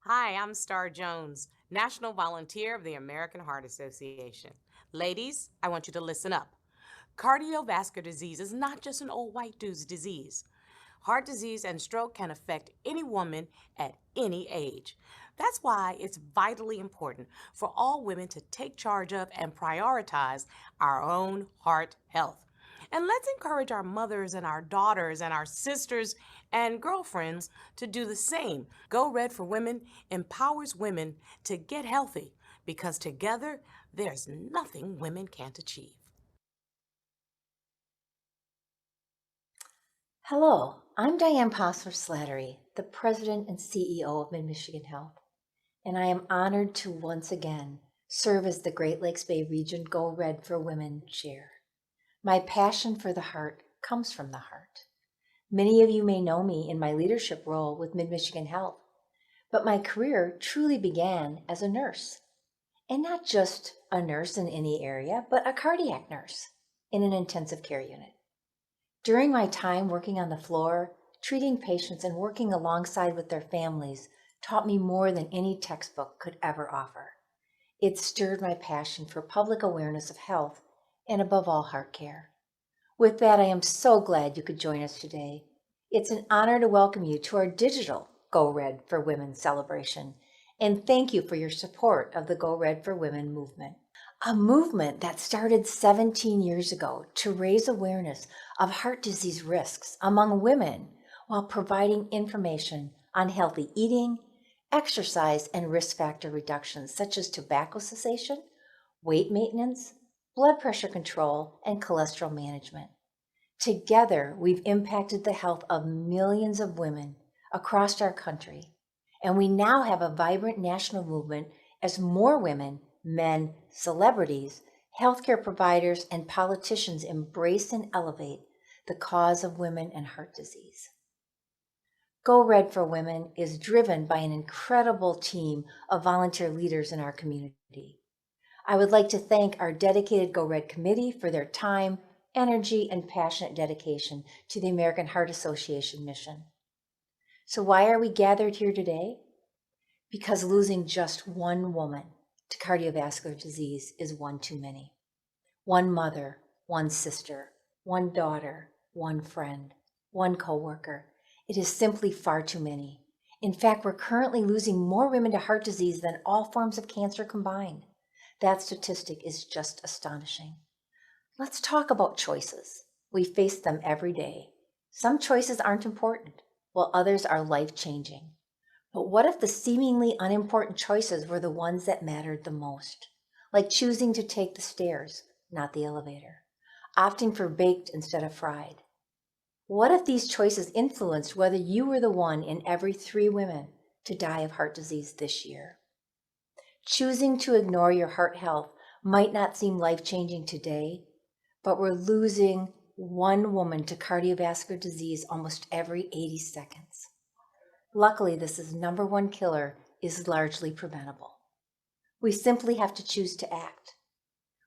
Hi, I'm Star Jones, National Volunteer of the American Heart Association. Ladies, I want you to listen up. Cardiovascular disease is not just an old white dude's disease. Heart disease and stroke can affect any woman at any age. That's why it's vitally important for all women to take charge of and prioritize our own heart health. And let's encourage our mothers and our daughters and our sisters and girlfriends to do the same. Go Red for Women empowers women to get healthy because together there's nothing women can't achieve. Hello, I'm Diane Posler Slattery, the President and CEO of Mid-Michigan Health, and I am honored to once again serve as the Great Lakes Bay Region Go Red for Women Chair. My passion for the heart comes from the heart. Many of you may know me in my leadership role with Mid-Michigan Health, but my career truly began as a nurse. And not just a nurse in any area, but a cardiac nurse in an intensive care unit. During my time working on the floor, treating patients and working alongside with their families taught me more than any textbook could ever offer. It stirred my passion for public awareness of health and above all heart care. With that, I am so glad you could join us today. It's an honor to welcome you to our digital Go Red for Women celebration, and thank you for your support of the Go Red for Women movement. A movement that started 17 years ago to raise awareness of heart disease risks among women while providing information on healthy eating, exercise, and risk factor reductions such as tobacco cessation, weight maintenance, blood pressure control, and cholesterol management. Together, we've impacted the health of millions of women across our country, and we now have a vibrant national movement as more women, men, celebrities, healthcare providers, and politicians embrace and elevate the cause of women and heart disease. Go Red for Women is driven by an incredible team of volunteer leaders in our community. I would like to thank our dedicated Go Red committee for their time, energy, and passionate dedication to the American Heart Association mission. So why are we gathered here today? Because losing just one woman to cardiovascular disease is one too many. One mother, one sister, one daughter, one friend, one coworker. It is simply far too many. In fact, we're currently losing more women to heart disease than all forms of cancer combined. That statistic is just astonishing. Let's talk about choices. We face them every day. Some choices aren't important, while others are life-changing. But what if the seemingly unimportant choices were the ones that mattered the most? Like choosing to take the stairs, not the elevator. Opting for baked instead of fried. What if these choices influenced whether you were the one in every 3 women to die of heart disease this year? Choosing to ignore your heart health might not seem life-changing today, but we're losing one woman to cardiovascular disease almost every 80 seconds. Luckily, this number one killer is largely preventable. We simply have to choose to act.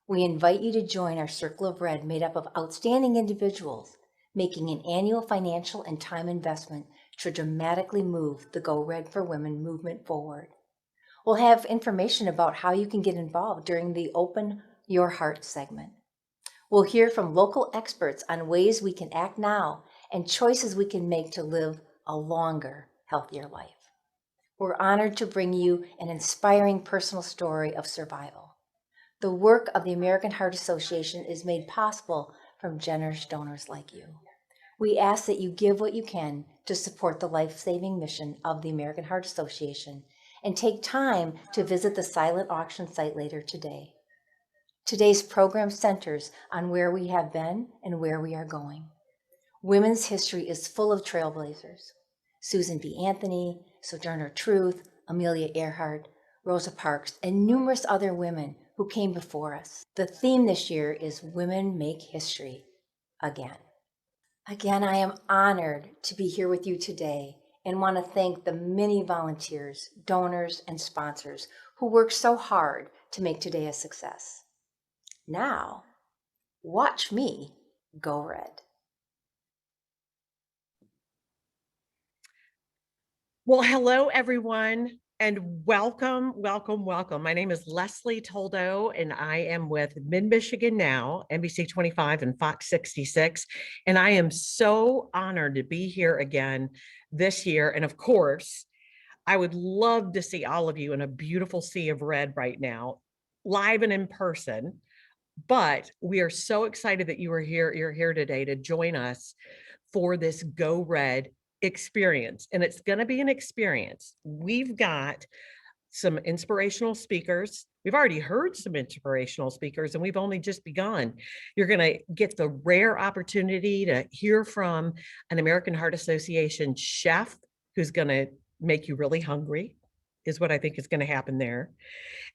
We invite you to join our Circle of Red made up of outstanding individuals, making an annual financial and time investment to dramatically move the Go Red for Women movement forward. We'll have information about how you can get involved during the Open Your Heart segment. We'll hear from local experts on ways we can act now and choices we can make to live a longer, healthier life. We're honored to bring you an inspiring personal story of survival. The work of the American Heart Association is made possible from generous donors like you. We ask that you give what you can to support the life-saving mission of the American Heart Association and take time to visit the silent auction site later today. Today's program centers on where we have been and where we are going. Women's history is full of trailblazers. Susan B. Anthony, Sojourner Truth, Amelia Earhart, Rosa Parks, and numerous other women who came before us. The theme this year is Women Make History Again. Again, I am honored to be here with you today and want to thank the many volunteers, donors, and sponsors who worked so hard to make today a success. Now, watch me go red. Well, hello, everyone. And welcome, welcome, welcome. My name is Leslie Toldo, and I am with Mid-Michigan Now, NBC 25 and Fox 66. And I am so honored to be here again this year. And of course, I would love to see all of you in a beautiful sea of red right now, live and in person. But we are so excited that you're here today to join us for this Go Red experience. And it's going to be an experience. We've got some inspirational speakers. We've already heard some inspirational speakers, and we've only just begun. You're going to get the rare opportunity to hear from an American Heart Association chef who's going to make you really hungry, is what I think is going to happen there.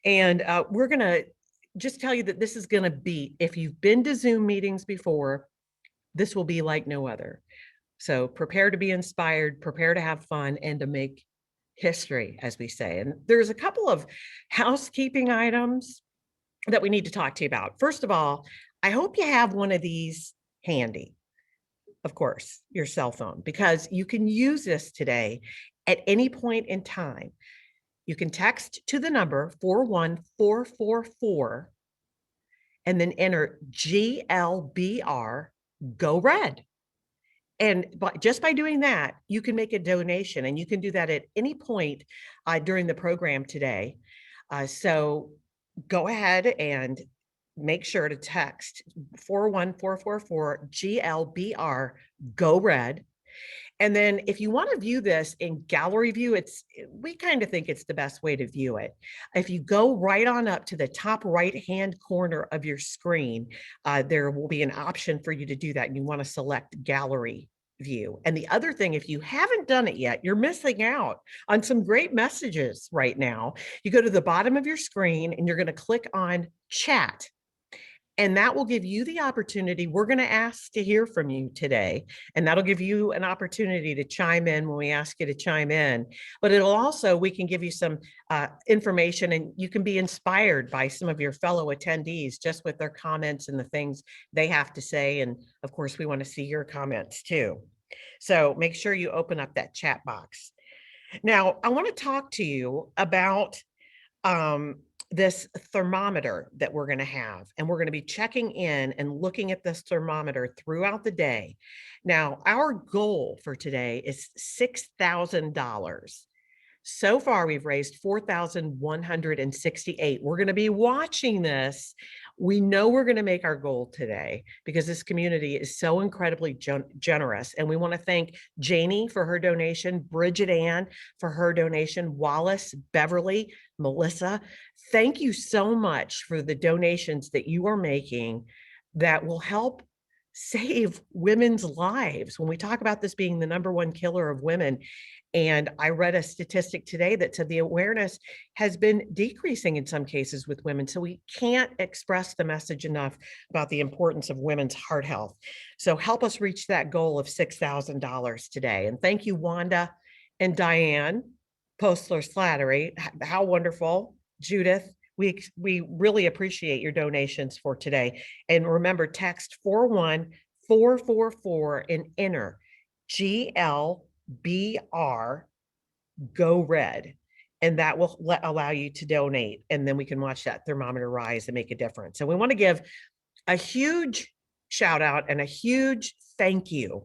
And we're going to just tell you that this is going to be, if you've been to Zoom meetings before, this will be like no other. So prepare to be inspired, prepare to have fun, and to make history, as we say. And there's a couple of housekeeping items that we need to talk to you about. First of all, I hope you have one of these handy, of course, your cell phone, because you can use this today at any point in time. You can text to the number 41444 and then enter GLBR, Go Red. And just by doing that, you can make a donation, and you can do that at any point during the program today. So go ahead and make sure to text 41444 GLBR, Go Red. And then if you want to view this in gallery view, we kind of think it's the best way to view it. If you go right on up to the top right-hand corner of your screen, there will be an option for you to do that. And you want to select gallery view. And the other thing, if you haven't done it yet, you're missing out on some great messages right now. You go to the bottom of your screen and you're going to click on chat. And that will give you the opportunity. We're going to ask to hear from you today, and that'll give you an opportunity to chime in when we ask you to chime in. But it'll also, we can give you some information, and you can be inspired by some of your fellow attendees just with their comments and the things they have to say. And of course, we want to see your comments too. So make sure you open up that chat box. Now, I want to talk to you about this thermometer that we're going to have, and we're going to be checking in and looking at this thermometer throughout the day. Now, our goal for today is $6,000. So far, we've raised 4,168. We're going to be watching this. We know we're going to make our goal today because this community is so incredibly generous. And we want to thank Janie for her donation, Bridget Ann for her donation, Wallace, Beverly, Melissa. Thank you so much for the donations that you are making that will help save women's lives. When we talk about this being the #1 killer of women, and I read a statistic today that said the awareness has been decreasing in some cases with women. So we can't express the message enough about the importance of women's heart health. So help us reach that goal of $6,000 today. And thank you, Wanda and Diane Postler Slattery. How wonderful. Judith, we really appreciate your donations for today. And remember, text 41444 and enter GLBR, Go Red, and that will allow you to donate. And then we can watch that thermometer rise and make a difference. So we want to give a huge shout out and a huge thank you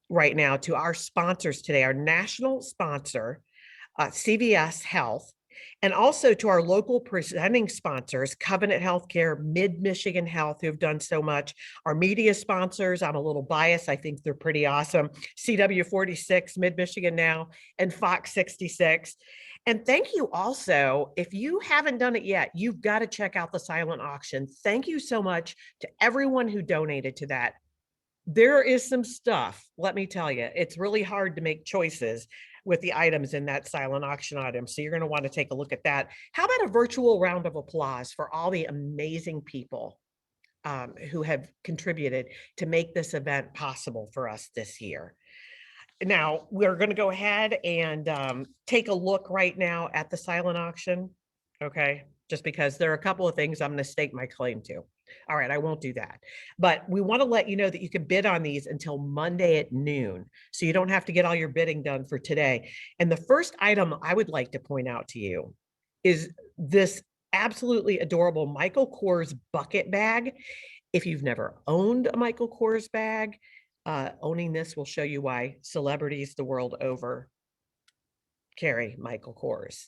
right now to our sponsors today, our national sponsor, CVS Health, and also to our local presenting sponsors, Covenant Healthcare, Mid-Michigan Health, who have done so much. Our media sponsors, I'm a little biased. I think they're pretty awesome. CW46, Mid-Michigan Now, and Fox 66. And thank you also, if you haven't done it yet, you've got to check out the silent auction. Thank you so much to everyone who donated to that. There is some stuff, let me tell you, it's really hard to make choices with the items in that silent auction item. So you're going to want to take a look at that. How about a virtual round of applause for all the amazing people who have contributed to make this event possible for us this year? Now, we're going to go ahead and take a look right now at the silent auction, okay? Just because there are a couple of things I'm going to stake my claim to. All right, I won't do that. But we want to let you know that you can bid on these until Monday at noon. So you don't have to get all your bidding done for today. And the first item I would like to point out to you is this absolutely adorable Michael Kors bucket bag. If you've never owned a Michael Kors bag, owning this will show you why celebrities the world over carry Michael Kors.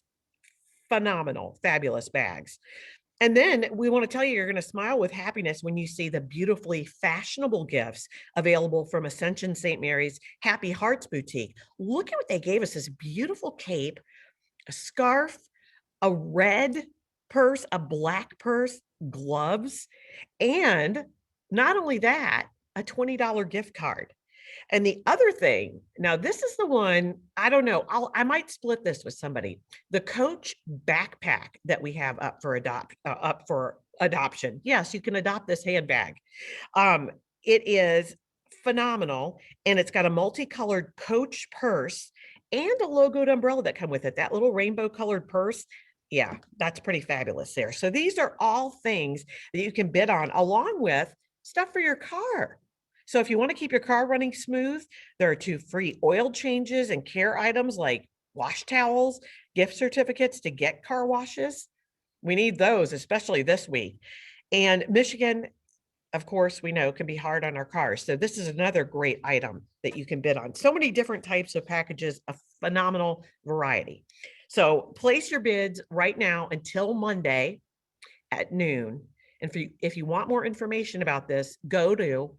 Phenomenal, fabulous bags. And then we want to tell you, you're going to smile with happiness when you see the beautifully fashionable gifts available from Ascension St. Mary's Happy Hearts Boutique. Look at what they gave us, this beautiful cape, a scarf, a red purse, a black purse, gloves, and not only that, a $20 gift card. And the other thing, now this is the one, I don't know, I might split this with somebody. The Coach backpack that we have up for adoption. Yes, you can adopt this handbag. It is phenomenal, and it's got a multicolored Coach purse and a logoed umbrella that come with it. That little rainbow colored purse. Yeah, that's pretty fabulous there. So these are all things that you can bid on along with stuff for your car. So if you want to keep your car running smooth, there are 2 free oil changes and care items like wash towels, gift certificates to get car washes. We need those, especially this week. And Michigan, of course, we know can be hard on our cars. So this is another great item that you can bid on. So many different types of packages, a phenomenal variety. So place your bids right now until Monday at noon. And if you want more information about this, go to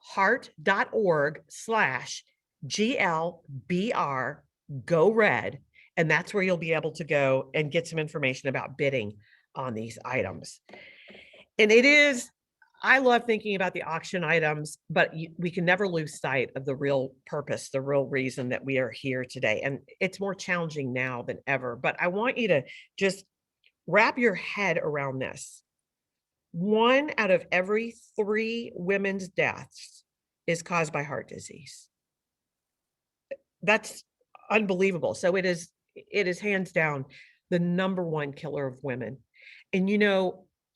heart.org/GLBR Go Red. And that's where you'll be able to go and get some information about bidding on these items. And I love thinking about the auction items, but we can never lose sight of the real purpose, the real reason that we are here today. And it's more challenging now than ever. But I want you to just wrap your head around this. 1 out of every 3 women's deaths is caused by heart disease. That's unbelievable. So it is hands down the #1 killer of women. And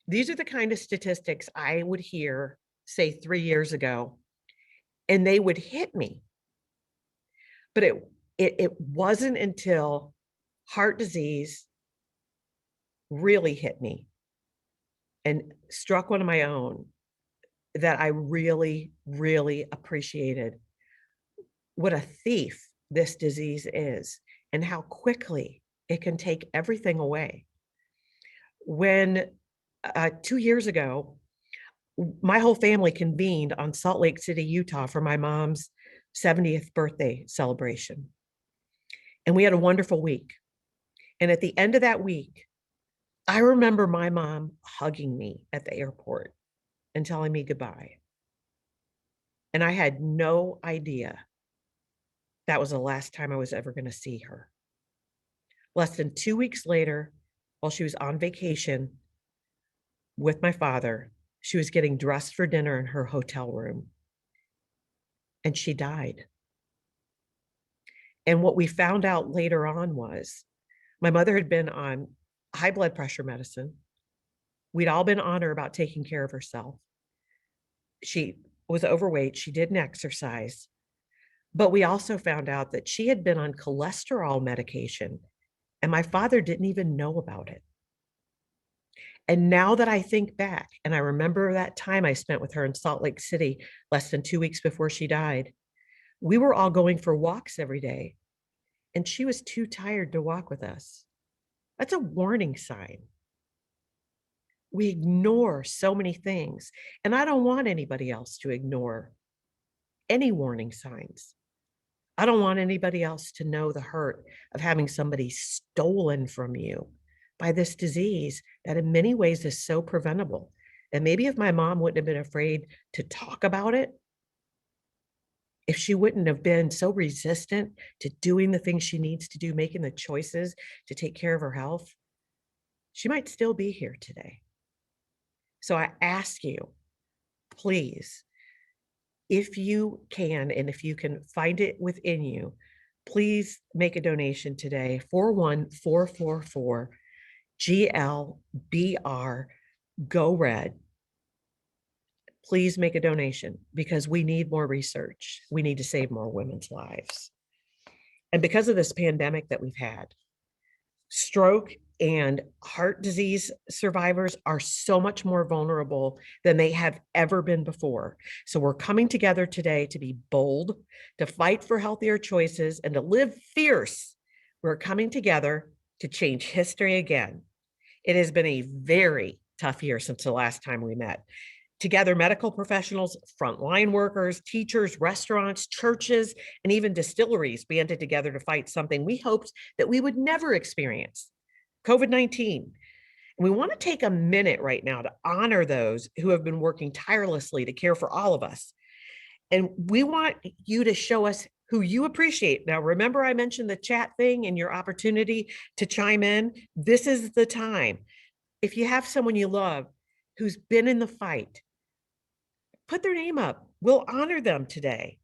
these are the kind of statistics I would hear, say 3 years ago, and they would hit me. But it wasn't until heart disease really hit me and struck one of my own that I really, really appreciated what a thief this disease is and how quickly it can take everything away. When 2 years ago, my whole family convened on Salt Lake City, Utah for my mom's 70th birthday celebration. And we had a wonderful week. And at the end of that week, I remember my mom hugging me at the airport and telling me goodbye. And I had no idea that was the last time I was ever going to see her. Less than 2 weeks later, while she was on vacation with my father, she was getting dressed for dinner in her hotel room, and she died. And what we found out later on was my mother had been on high blood pressure medicine. We'd all been on her about taking care of herself. She was overweight. She didn't exercise. But we also found out that she had been on cholesterol medication, and my father didn't even know about it. And now that I think back and I remember that time I spent with her in Salt Lake City less than 2 weeks before she died, we were all going for walks every day, and she was too tired to walk with us. That's a warning sign. We ignore so many things, and I don't want anybody else to ignore any warning signs. I don't want anybody else to know the hurt of having somebody stolen from you by this disease that in many ways is so preventable. And maybe if my mom wouldn't have been afraid to talk about it, if she wouldn't have been so resistant to doing the things she needs to do, making the choices to take care of her health, she might still be here today. So I ask you, please, if you can, and if you can find it within you, please make a donation today, 41444 GLBR Go Red. please make a donation because we need more research. We need to save more women's lives. And because of this pandemic that we've had, stroke and heart disease survivors are so much more vulnerable than they have ever been before. So we're coming together today to be bold, to fight for healthier choices, and to live fierce. We're coming together to change history again. It has been a very tough year since the last time we met. Together, medical professionals, frontline workers, teachers, restaurants, churches, and even distilleries banded together to fight something we hoped that we would never experience, COVID-19. And we want to take a minute right now to honor those who have been working tirelessly to care for all of us. And we want you to show us who you appreciate. Now, remember I mentioned the chat thing and your opportunity to chime in? This is the time. If you have someone you love who's been in the fight, put their name up. We'll honor them today.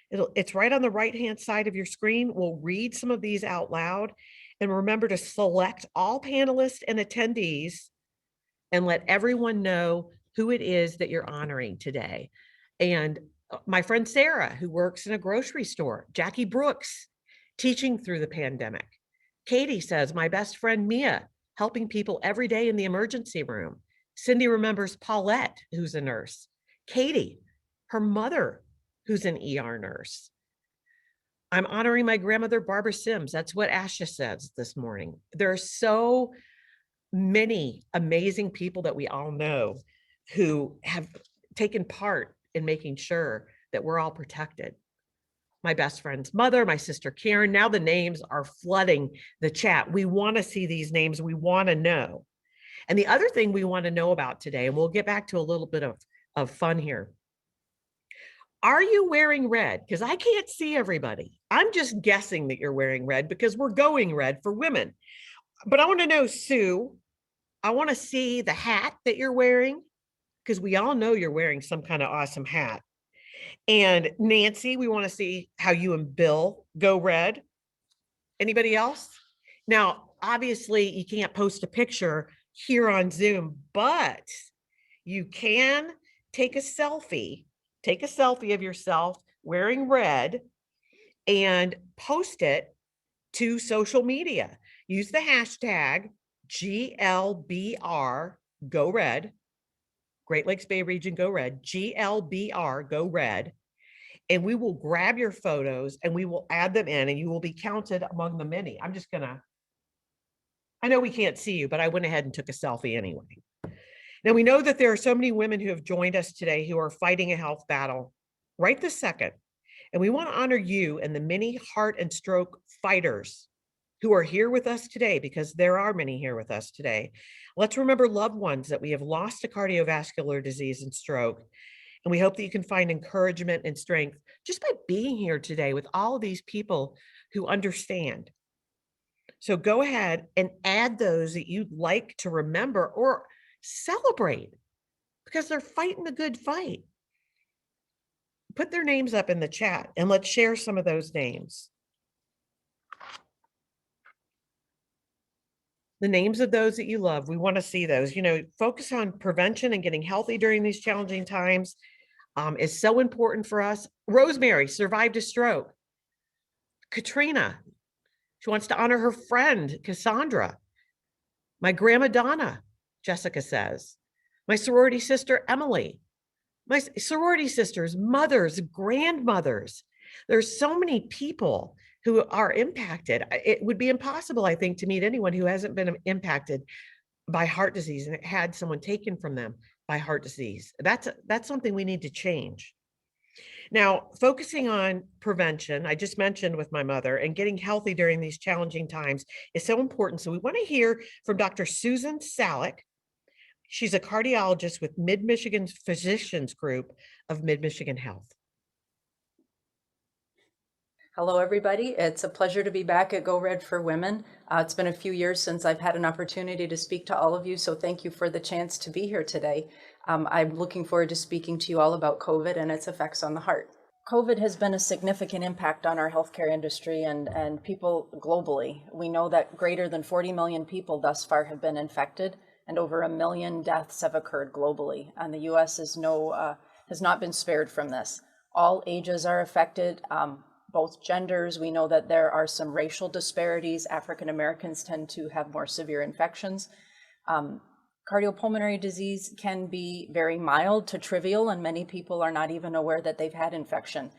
It's right on the right-hand side of your screen. We'll read some of these out loud. And remember to select all panelists and attendees and let everyone know who it is that you're honoring today. And my friend Sarah, who works in a grocery store, Jackie Brooks, teaching through the pandemic. Katie says, my best friend Mia, helping people every day in the emergency room. Cindy remembers Paulette, who's a nurse. Katie, her mother, who's an ER nurse. I'm honoring my grandmother, Barbara Sims. That's what Asha says this morning. There are so many amazing people that we all know who have taken part in making sure that we're all protected. My best friend's mother, my sister Karen. Now the names are flooding the chat. We want to see these names. We want to know. And the other thing we want to know about today, and we'll get back to a little bit of fun here. Are you wearing red? Because I can't see everybody. I'm just guessing that you're wearing red because we're going red for women. But I want to know, Sue, I want to see the hat that you're wearing because we all know you're wearing some kind of awesome hat. And Nancy, we want to see how you and Bill go red. Anybody else? Now, obviously, you can't post a picture here on Zoom, but you can take a selfie. Take a selfie of yourself wearing red and post it to social media. Use the hashtag GLBR Go Red, Great Lakes Bay Region Go Red, GLBR Go Red. And we will grab your photos and we will add them in and you will be counted among the many. I know we can't see you, but I went ahead and took a selfie anyway. Now we know that there are so many women who have joined us today who are fighting a health battle right this second. And we want to honor you and the many heart and stroke fighters who are here with us today, because there are many here with us today. Let's remember loved ones that we have lost to cardiovascular disease and stroke. And we hope that you can find encouragement and strength just by being here today with all of these people who understand. So go ahead and add those that you'd like to remember or celebrate because they're fighting the good fight. Put their names up in the chat and let's share some of those names. The names of those that you love, we want to see those. You know, focus on prevention and getting healthy during these challenging times is so important for us. Rosemary survived a stroke. Katrina, she wants to honor her friend, Cassandra. My grandma Donna, Jessica says. My sorority sister, Emily. My sorority sisters, mothers, grandmothers. There's so many people who are impacted. It would be impossible, I think, to meet anyone who hasn't been impacted by heart disease and had someone taken from them by heart disease. That's something we need to change. Now, focusing on prevention, I just mentioned with my mother, and getting healthy during these challenging times is so important. So we want to hear from Dr. Susan Salick. She's a cardiologist with Mid-Michigan Physicians Group of Mid-Michigan Health. Hello, everybody. It's a pleasure to be back at Go Red for Women. It's been a few years since I've had an opportunity to speak to all of you, so thank you for the chance to be here today. I'm looking forward to speaking to you all about COVID and its effects on the heart. COVID has been a significant impact on our healthcare industry and people globally. We know that greater than 40 million people thus far have been infected, and over 1 million deaths have occurred globally. And the U.S. is no has not been spared from this. All ages are affected, both genders. We know that there are some racial disparities. African Americans tend to have more severe infections. Cardiopulmonary disease can be very mild to trivial, and many people are not even aware that they've had infection,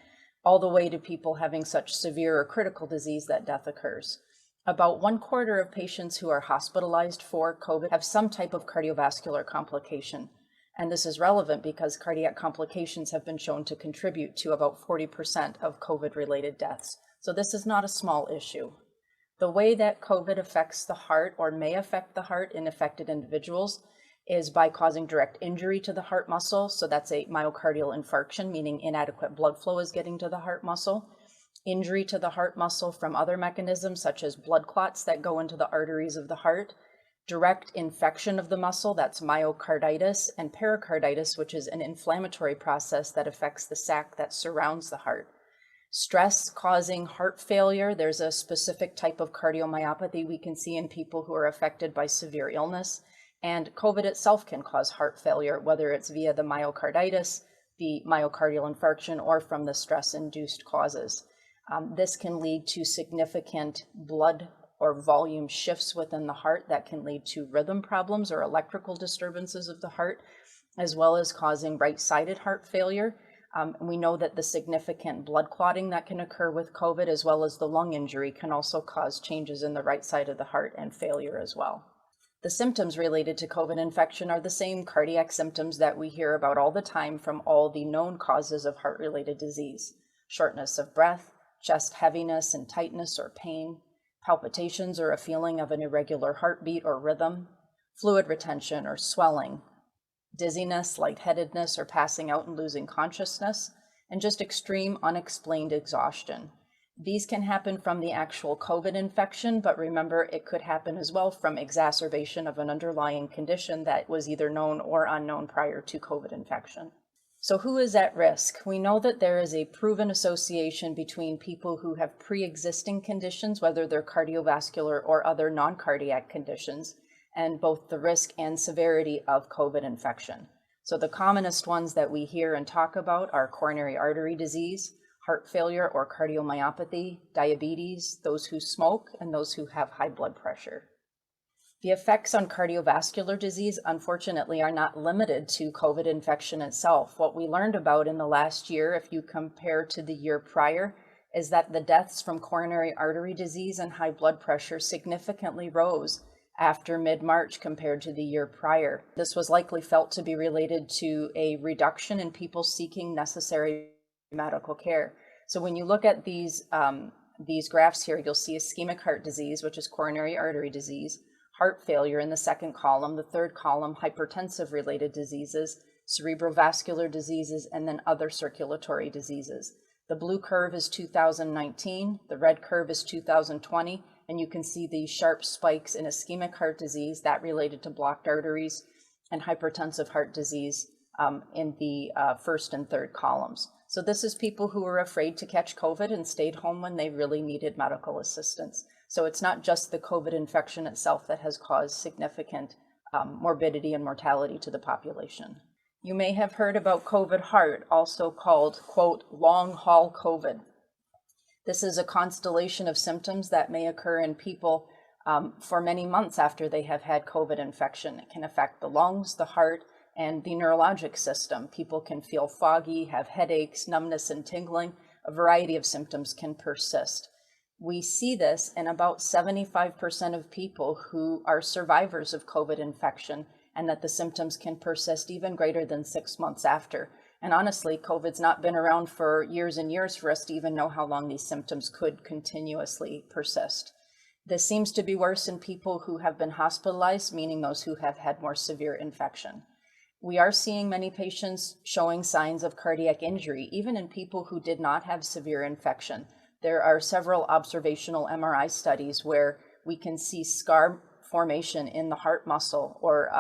all the way to people having such severe or critical disease that death occurs. About 1/4 of patients who are hospitalized for COVID have some type of cardiovascular complication. And this is relevant because cardiac complications have been shown to contribute to about 40% of COVID-related deaths. So this is not a small issue. The way that COVID affects the heart or may affect the heart in affected individuals is by causing direct injury to the heart muscle. So that's a myocardial infarction, meaning inadequate blood flow is getting to the heart muscle. Injury to the heart muscle from other mechanisms, such as blood clots that go into the arteries of the heart. Direct infection of the muscle, that's myocarditis, and pericarditis, which is an inflammatory process that affects the sac that surrounds the heart. Stress causing heart failure. There's a specific type of cardiomyopathy we can see in people who are affected by severe illness. And COVID itself can cause heart failure, whether it's via the myocarditis, the myocardial infarction, or from the stress-induced causes. This can lead to significant blood or volume shifts within the heart that can lead to rhythm problems or electrical disturbances of the heart, as well as causing right-sided heart failure. We know that the significant blood clotting that can occur with COVID, as well as the lung injury, can also cause changes in the right side of the heart and failure as well. The symptoms related to COVID infection are the same cardiac symptoms that we hear about all the time from all the known causes of heart-related disease: shortness of breath, chest heaviness and tightness or pain, palpitations or a feeling of an irregular heartbeat or rhythm, fluid retention or swelling, dizziness, lightheadedness, or passing out and losing consciousness, and just extreme unexplained exhaustion. These can happen from the actual COVID infection, but remember, it could happen as well from exacerbation of an underlying condition that was either known or unknown prior to COVID infection. So who is at risk? We know that there is a proven association between people who have pre-existing conditions, whether they're cardiovascular or other non-cardiac conditions, and both the risk and severity of COVID infection. So the commonest ones that we hear and talk about are coronary artery disease, heart failure or cardiomyopathy, diabetes, those who smoke, and those who have high blood pressure. The effects on cardiovascular disease, unfortunately, are not limited to COVID infection itself. What we learned about in the last year, if you compare to the year prior, is that the deaths from coronary artery disease and high blood pressure significantly rose after mid-March compared to the year prior. This was likely felt to be related to a reduction in people seeking necessary medical care. So when you look at these graphs here, you'll see ischemic heart disease, which is coronary artery disease, heart failure in the second column, the third column, hypertensive related diseases, cerebrovascular diseases, and then other circulatory diseases. The blue curve is 2019, the red curve is 2020, and you can see the sharp spikes in ischemic heart disease that related to blocked arteries, and hypertensive heart disease in the first and third columns. So this is people who were afraid to catch COVID and stayed home when they really needed medical assistance. So it's not just the COVID infection itself that has caused significant morbidity and mortality to the population. You may have heard about COVID heart, also called, quote, long haul COVID. This is a constellation of symptoms that may occur in people for many months after they have had COVID infection. It can affect the lungs, the heart, and the neurologic system. People can feel foggy, have headaches, numbness, and tingling. A variety of symptoms can persist. We see this in about 75% of people who are survivors of COVID infection, and that the symptoms can persist even greater than 6 months after. And honestly, COVID's not been around for years and years for us to even know how long these symptoms could continuously persist. This seems to be worse in people who have been hospitalized, meaning those who have had more severe infection. We are seeing many patients showing signs of cardiac injury, even in people who did not have severe infection. There are several observational MRI studies where we can see scar formation in the heart muscle or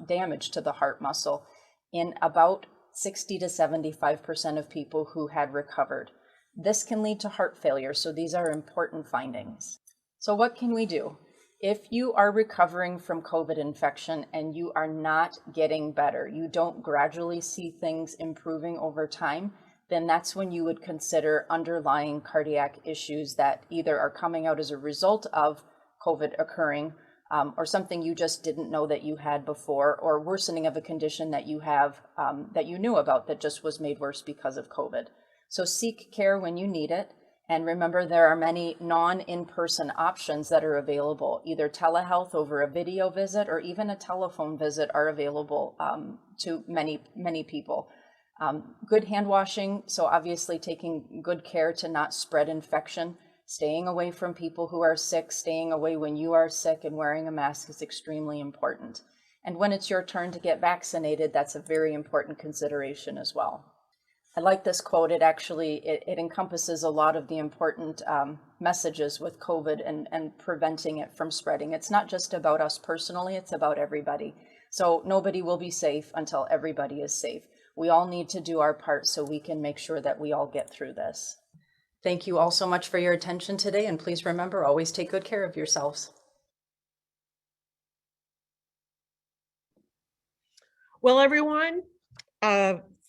damage to the heart muscle in about 60 to 75% of people who had recovered. This can lead to heart failure, so these are important findings. So what can we do? If you are recovering from COVID infection and you are not getting better, you don't gradually see things improving over time, then that's when you would consider underlying cardiac issues that either are coming out as a result of COVID occurring, or something you just didn't know that you had before, or worsening of a condition that you have, that you knew about that just was made worse because of COVID. So seek care when you need it. And remember, there are many non-in-person options that are available. Either telehealth over a video visit or even a telephone visit are available to many people. Good hand washing, so obviously taking good care to not spread infection, staying away from people who are sick, staying away when you are sick, and wearing a mask is extremely important. And when it's your turn to get vaccinated, that's a very important consideration as well. I like this quote. It encompasses a lot of the important messages with COVID and preventing it from spreading. It's not just about us personally, it's about everybody. So nobody will be safe until everybody is safe. We all need to do our part so we can make sure that we all get through this. Thank you all so much for your attention today, and please remember, always take good care of yourselves. Well, everyone,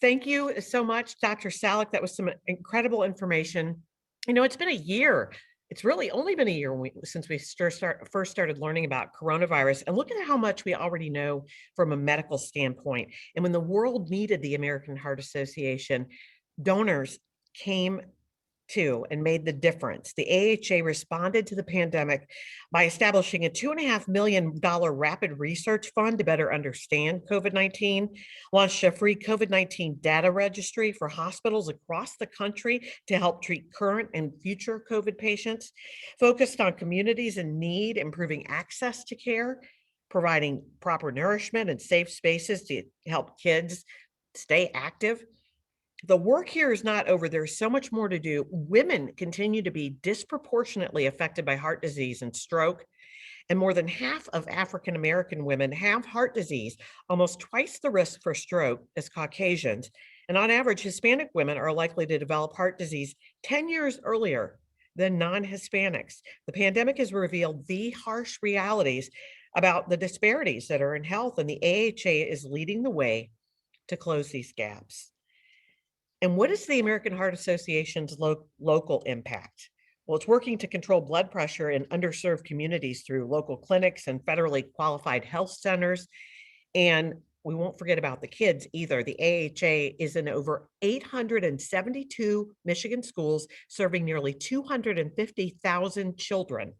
thank you so much, Dr. Salick. That was some incredible information. You know, it's been a year. It's really only been a year since we first started learning about coronavirus. And look at how much we already know from a medical standpoint. And when the world needed the American Heart Association, donors came to and made the difference. The AHA responded to the pandemic by establishing a $2.5 million rapid research fund to better understand COVID-19, launched a free COVID-19 data registry for hospitals across the country to help treat current and future COVID patients, focused on communities in need, improving access to care, providing proper nourishment and safe spaces to help kids stay active. The work here is not over. There's so much more to do. Women continue to be disproportionately affected by heart disease and stroke, and more than half of African American women have heart disease, almost twice the risk for stroke as Caucasians. And on average, Hispanic women are likely to develop heart disease 10 years earlier than non-Hispanics. The pandemic has revealed the harsh realities about the disparities that are in health, and the AHA is leading the way to close these gaps. And what is the American Heart Association's local impact? Well, it's working to control blood pressure in underserved communities through local clinics and federally qualified health centers. And we won't forget about the kids either. The AHA is in over 872 Michigan schools, serving nearly 250,000 children.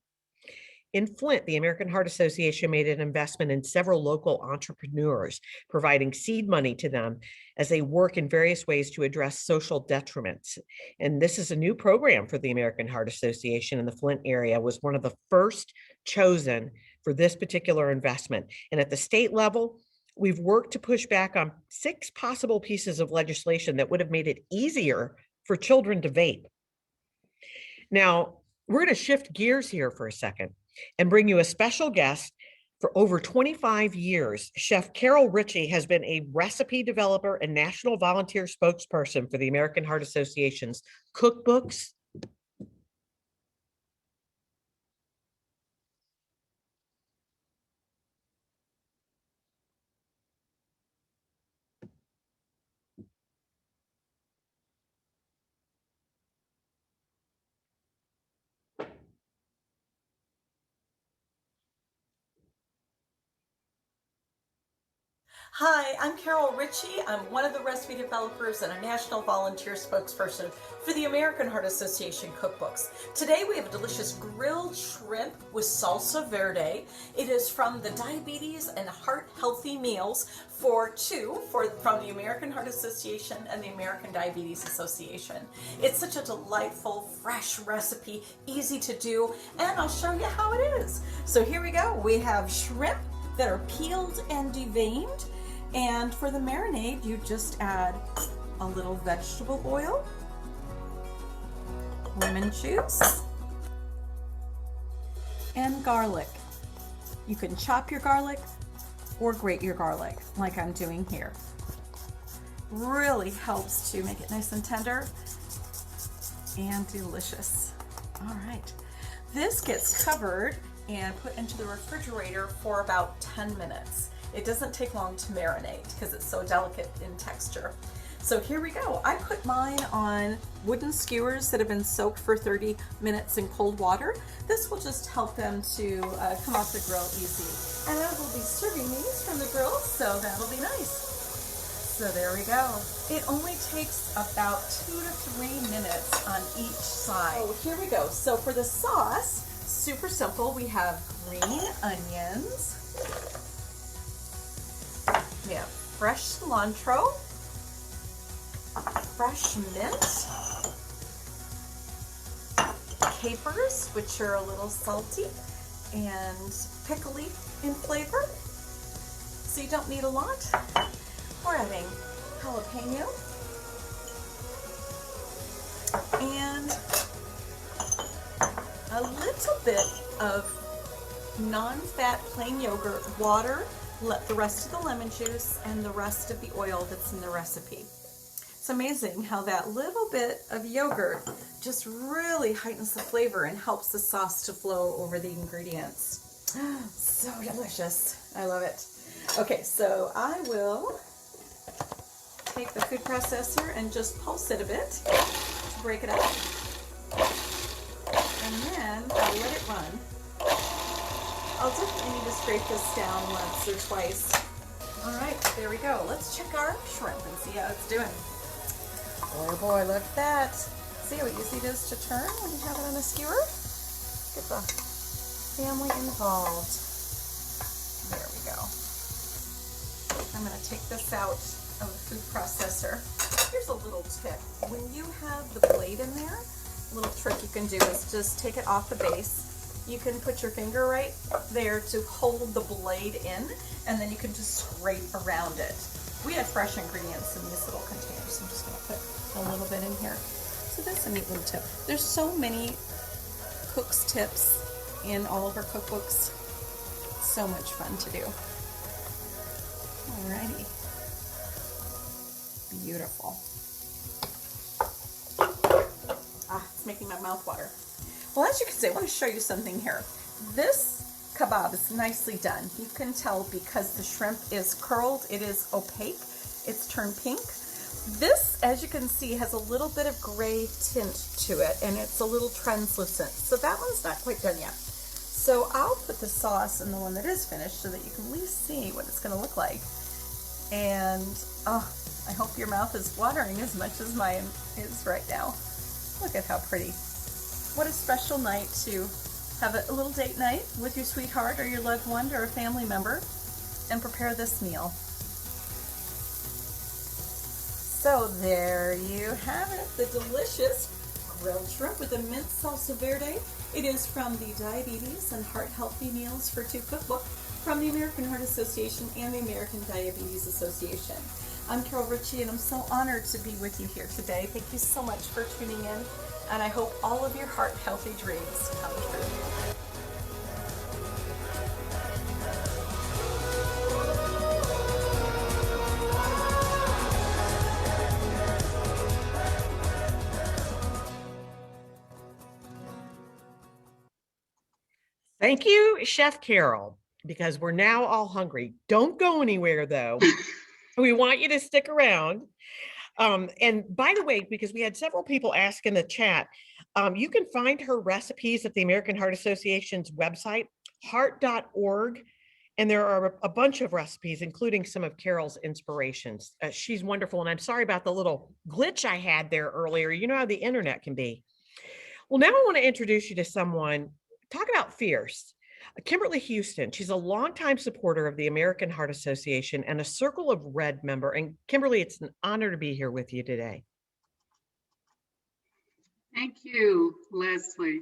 In Flint, the American Heart Association made an investment in several local entrepreneurs, providing seed money to them as they work in various ways to address social detriments. And this is a new program for the American Heart Association in the Flint area, was one of the first chosen for this particular investment. And at the state level, we've worked to push back on 6 possible pieces of legislation that would have made it easier for children to vape. Now, we're going to shift gears here for a second and bring you a special guest. For over 25 years, Chef Carol Ritchie has been a recipe developer and national volunteer spokesperson for the American Heart Association's cookbooks, Hi, I'm Carol Ritchie. I'm one of the recipe developers and a national volunteer spokesperson for the American Heart Association cookbooks. Today we have a delicious grilled shrimp with salsa verde. It is from the Diabetes and Heart Healthy Meals from the American Heart Association and the American Diabetes Association. It's such a delightful, fresh recipe, easy to do, and I'll show you how it is. So here we go. We have shrimp that are peeled and deveined. And for the marinade, you just add a little vegetable oil, lemon juice, and garlic. You can chop your garlic or grate your garlic like I'm doing here. Really helps to make it nice and tender and delicious. All right, this gets covered and put into the refrigerator for about 10 minutes. It doesn't take long to marinate because it's so delicate in texture. So here we go. I put mine on wooden skewers that have been soaked for 30 minutes in cold water. This will just help them to come off the grill easy. And I will be serving these from the grill, so that'll be nice. So there we go. It only takes about 2 to 3 minutes on each side. Oh, here we go. So for the sauce, super simple. We have green onions. We have fresh cilantro, fresh mint, capers, which are a little salty and pickly in flavor. So you don't need a lot. We're adding jalapeno and a little bit of non-fat plain yogurt, water, let the rest of the lemon juice and the rest of the oil that's in the recipe. It's amazing how that little bit of yogurt just really heightens the flavor and helps the sauce to flow over the ingredients. So delicious. I love it. Okay, so I will take the food processor and just pulse it a bit to break it up. And then I'll let it run. I'll definitely need to scrape this down once or twice. All right, there we go. Let's check our shrimp and see how it's doing. Oh boy, look at that. See how easy it is to turn when you have it on a skewer? Get the family involved. There we go. I'm gonna take this out of the food processor. Here's a little tip. When you have the blade in there, a little trick you can do is just take it off the base. You can put your finger right there to hold the blade in, and then you can just scrape around it. We have fresh ingredients in these little containers. I'm just gonna put a little bit in here. So that's a neat little tip. There's so many cooks tips in all of our cookbooks. So much fun to do. Alrighty. Beautiful. Ah, it's making my mouth water. Well, as you can see, I want to show you something here. This kebab is nicely done. You can tell because the shrimp is curled, it is opaque, it's turned pink. This, as you can see, has a little bit of gray tint to it, and it's a little translucent. So that one's not quite done yet. So I'll put the sauce in the one that is finished so that you can at least see what it's going to look like. And, oh, I hope your mouth is watering as much as mine is right now. Look at how pretty. What a special night to have a little date night with your sweetheart or your loved one or a family member and prepare this meal. So there you have it, the delicious grilled shrimp with a mint salsa verde. It is from the Diabetes and Heart Healthy Meals for Two cookbook from the American Heart Association and the American Diabetes Association. I'm Carol Ritchie, and I'm so honored to be with you here today. Thank you so much for tuning in, and I hope all of your heart-healthy dreams come true. Thank you, Chef Carol, because we're now all hungry. Don't go anywhere, though. We want you to stick around. And by the way, because we had several people ask in the chat, you can find her recipes at the American Heart Association's website, heart.org. And there are a bunch of recipes, including some of Carol's inspirations. She's wonderful. And I'm sorry about the little glitch I had there earlier. You know how the internet can be. Well, now I want to introduce you to someone. Talk about fierce. Kimberly Houston. She's a longtime supporter of the American Heart Association and a Circle of Red member. And Kimberly, it's an honor to be here with you today. Thank you, Leslie.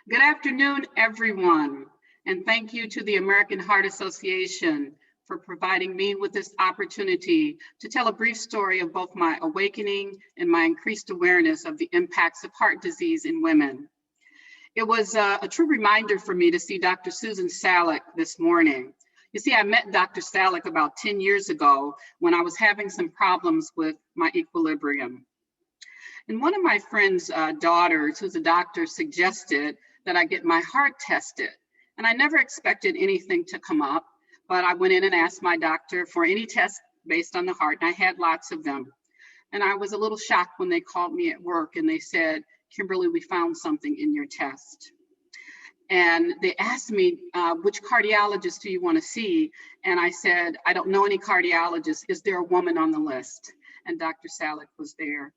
Good afternoon, everyone. And thank you to the American Heart Association for providing me with this opportunity to tell a brief story of both my awakening and my increased awareness of the impacts of heart disease in women. It was a true reminder for me to see Dr. Susan Salek this morning. You see, I met Dr. Salek about 10 years ago when I was having some problems with my equilibrium. And one of my friend's daughters, who's a doctor, suggested that I get my heart tested. And I never expected anything to come up, but I went in and asked my doctor for any test based on the heart, and I had lots of them. And I was a little shocked when they called me at work and they said, "Kimberly, we found something in your test." And they asked me, which cardiologist do you want to see? And I said, "I don't know any cardiologists. Is there a woman on the list?" And Dr. Salick was there.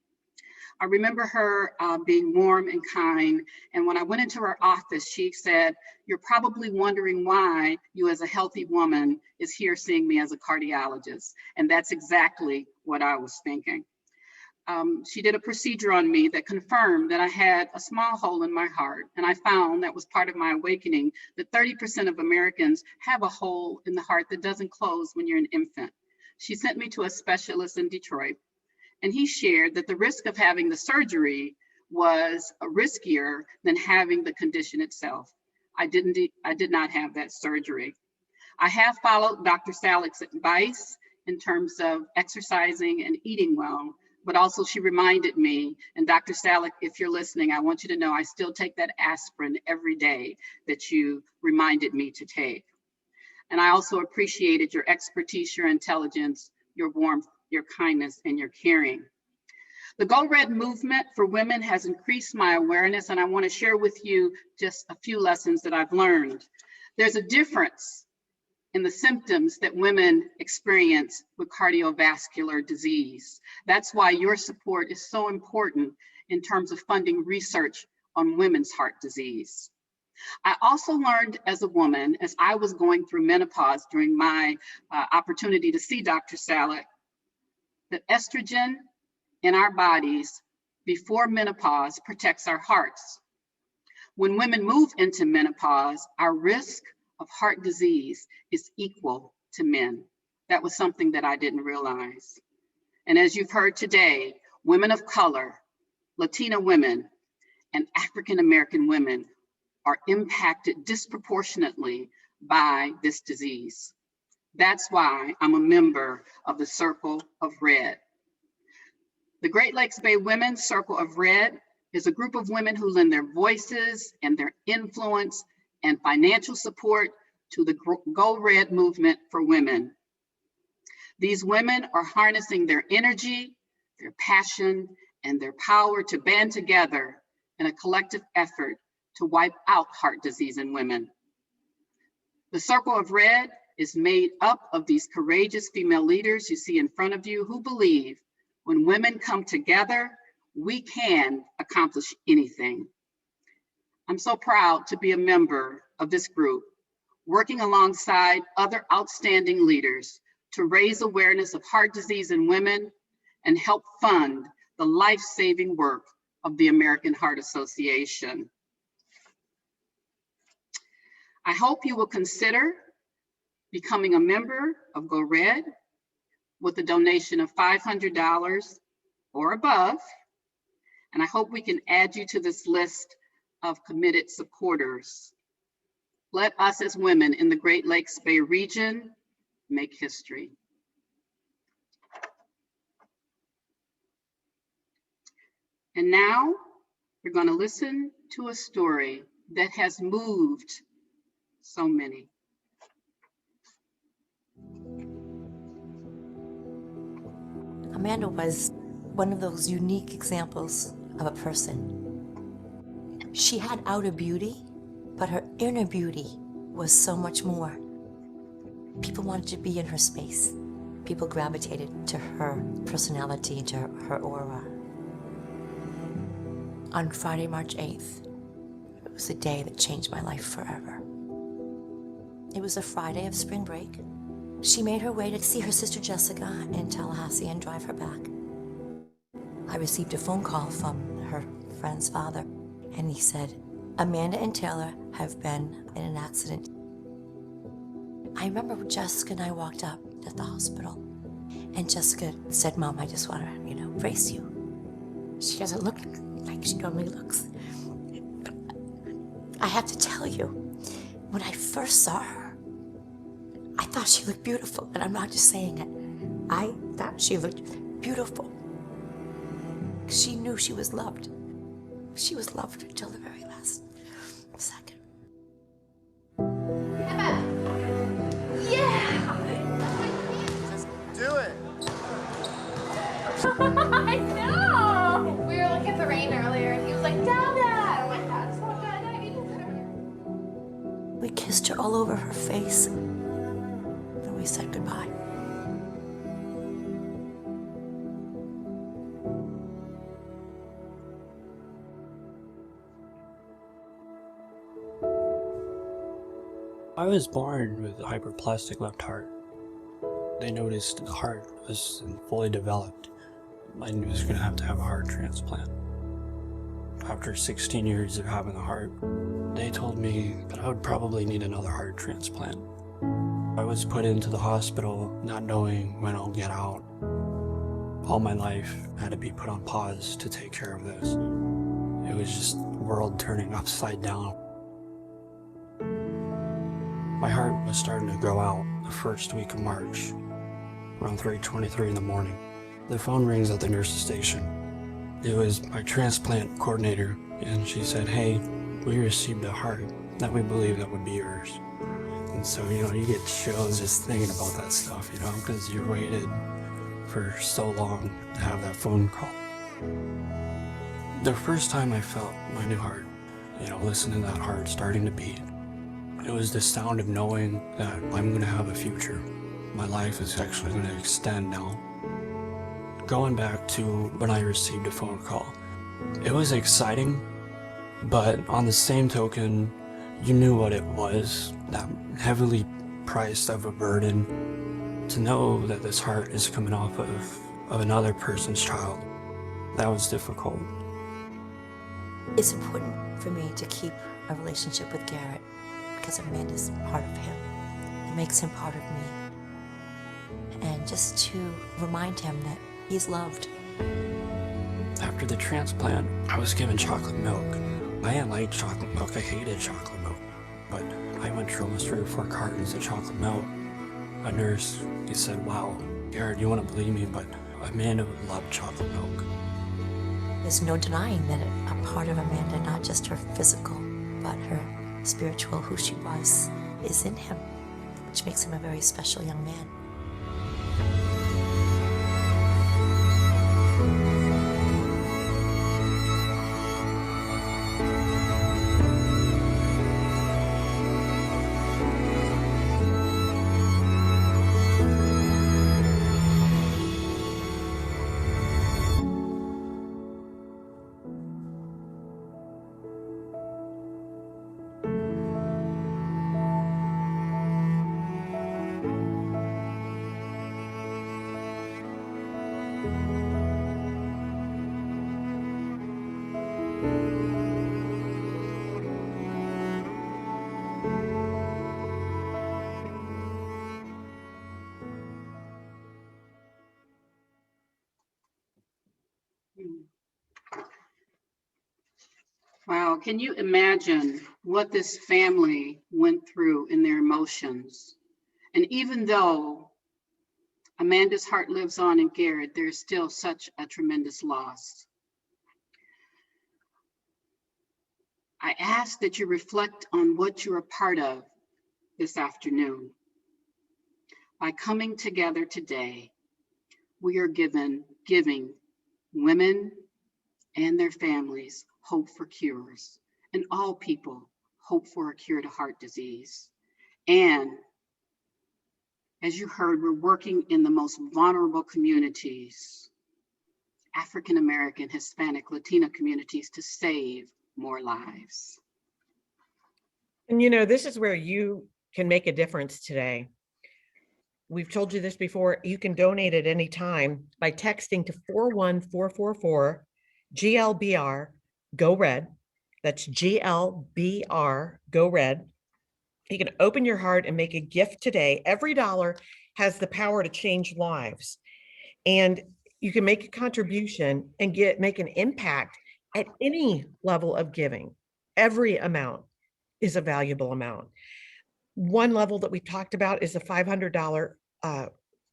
I remember her being warm and kind. And when I went into her office, she said, "You're probably wondering why you as a healthy woman is here seeing me as a cardiologist." And that's exactly what I was thinking. She did a procedure on me that confirmed that I had a small hole in my heart. And I found that was part of my awakening, that 30% of Americans have a hole in the heart that doesn't close when you're an infant. She sent me to a specialist in Detroit, and he shared that the risk of having the surgery was riskier than having the condition itself. I did not have that surgery. I have followed Dr. Salick's advice in terms of exercising and eating well, but also she reminded me, and Dr. Salick, if you're listening, I want you to know I still take that aspirin every day that you reminded me to take. And I also appreciated your expertise, your intelligence, your warmth, your kindness, and your caring. The Go Red movement for women has increased my awareness, and I want to share with you just a few lessons that I've learned. There's a difference in the symptoms that women experience with cardiovascular disease. That's why your support is so important in terms of funding research on women's heart disease. I also learned as a woman, as I was going through menopause during my opportunity to see Dr. Salick, that estrogen in our bodies before menopause protects our hearts. When women move into menopause, our risk of heart disease is equal to men. That was something that I didn't realize. And as you've heard today, women of color, Latina women, and African-American women are impacted disproportionately by this disease. That's why I'm a member of the Circle of Red. The Great Lakes Bay Women's Circle of Red is a group of women who lend their voices and their influence and financial support to the Go Red movement for women. These women are harnessing their energy, their passion, and their power to band together in a collective effort to wipe out heart disease in women. The Circle of Red is made up of these courageous female leaders you see in front of you who believe when women come together, we can accomplish anything. I'm so proud to be a member of this group, working alongside other outstanding leaders to raise awareness of heart disease in women and help fund the life-saving work of the American Heart Association. I hope you will consider becoming a member of Go Red with a donation of $500 or above. And I hope we can add you to this list of committed supporters. Let us as women in the Great Lakes Bay region make history. And now we're going to listen to a story that has moved so many. Amanda was one of those unique examples of a person. She had outer beauty, but her inner beauty was so much more. People wanted to be in her space. People gravitated to her personality, to her aura. On Friday, March 8th, it was a day that changed my life forever. It was a Friday of spring break. She made her way to see her sister Jessica in Tallahassee and drive her back. I received a phone call from her friend's father, and he said, Amanda and Taylor have been in an accident. I remember Jessica and I walked up to the hospital, and Jessica said, Mom, I just want to, brace you. She doesn't look like she normally looks. But I have to tell you, when I first saw her, I thought she looked beautiful, and I'm not just saying it. I thought she looked beautiful. She knew she was loved. She was loved until the very last We kissed her all over her face, and we said goodbye. I was born with a hyperplastic left heart. They noticed the heart wasn't fully developed. I knew I was going to have a heart transplant. After 16 years of having a heart, they told me that I would probably need another heart transplant. I was put into the hospital not knowing when I'll get out. All my life had to be put on pause to take care of this. It was just the world turning upside down. My heart was starting to grow out the first week of March, around 3:23 in the morning. The phone rings at the nurse's station. It was my transplant coordinator, and she said, "Hey, we received a heart that we believe that would be yours." And so, you get chills just thinking about that stuff, because you waited for so long to have that phone call. The first time I felt my new heart, listening to that heart starting to beat, it was the sound of knowing that I'm going to have a future. My life is actually going to extend now. Going back to when I received a phone call, it was exciting, but on the same token, you knew what it was, that heavily priced of a burden, to know that this heart is coming off of another person's child. That was difficult. It's important for me to keep a relationship with Garrett because Amanda's part of him. It makes him part of me. And just to remind him that he's loved. After the transplant, I was given chocolate milk. I didn't like chocolate milk. I hated chocolate milk. But I went through almost 3 or 4 cartons of chocolate milk. A nurse, he said, "Wow, Garrett, you wouldn't believe me, but Amanda would love chocolate milk." There's no denying that a part of Amanda, not just her physical, but her spiritual, who she was, is in him, which makes him a very special young man. Wow, can you imagine what this family went through in their emotions? And even though Amanda's heart lives on in Garrett, there's still such a tremendous loss. I ask that you reflect on what you're a part of this afternoon. By coming together today, we are giving women and their families hope for cures, and all people hope for a cure to heart disease. And as you heard, we're working in the most vulnerable communities, African American, Hispanic, Latino communities, to save more lives. And this is where you can make a difference today. We've told you this before. You can donate at any time by texting to 41444 GLBR Go Red. That's GLBR Go Red. You can open your heart and make a gift today. Every dollar has the power to change lives. And you can make a contribution and make an impact at any level of giving. Every amount is a valuable amount. One level that we talked about is the $500